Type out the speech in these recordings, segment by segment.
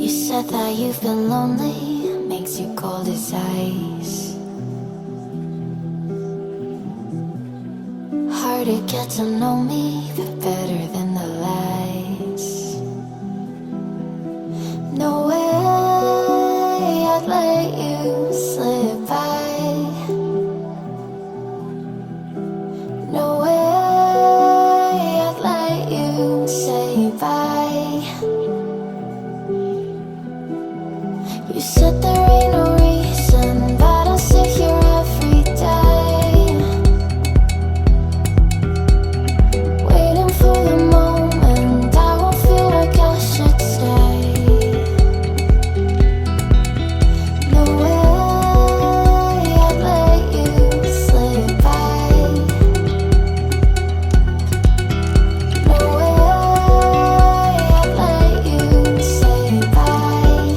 You said that you've been lonely, makes you cold as ice. Hard to get to know me, but better than the lies. No way I'd let you slip by. No way I'd let you say bye. You said there ain't no reason, but I'll sit here every day, waiting for the moment I won't feel like I should stay. No way I'd let you slip by. No way I'd let you say bye.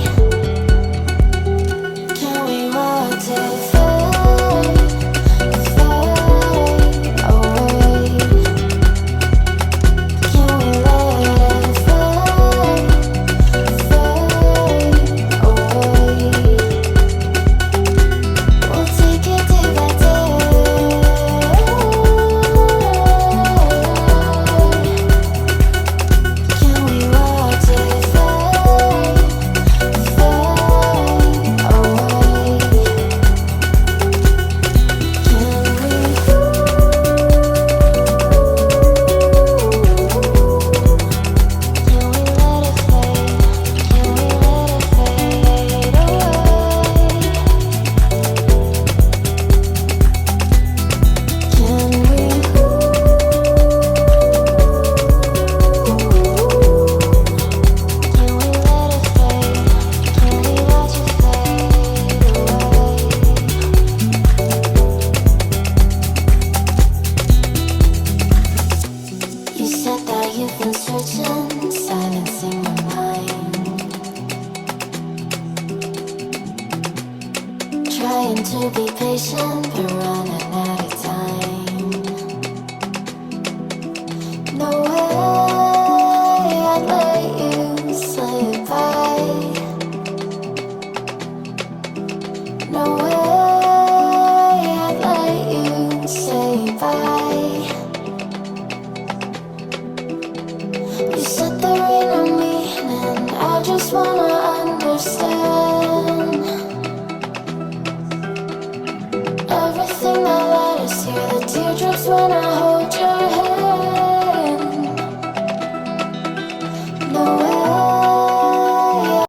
Can we watch it fade, fade away? Can we let it fade, fade away? We'll take it day by day. Can we watch it fade, fade away? You said that you've been searching, silencing your mind, trying to be patient, but running out of time. No way I'd let you slip by. No way I'd let you say bye. You said there ain't no meaning, I just wanna understand.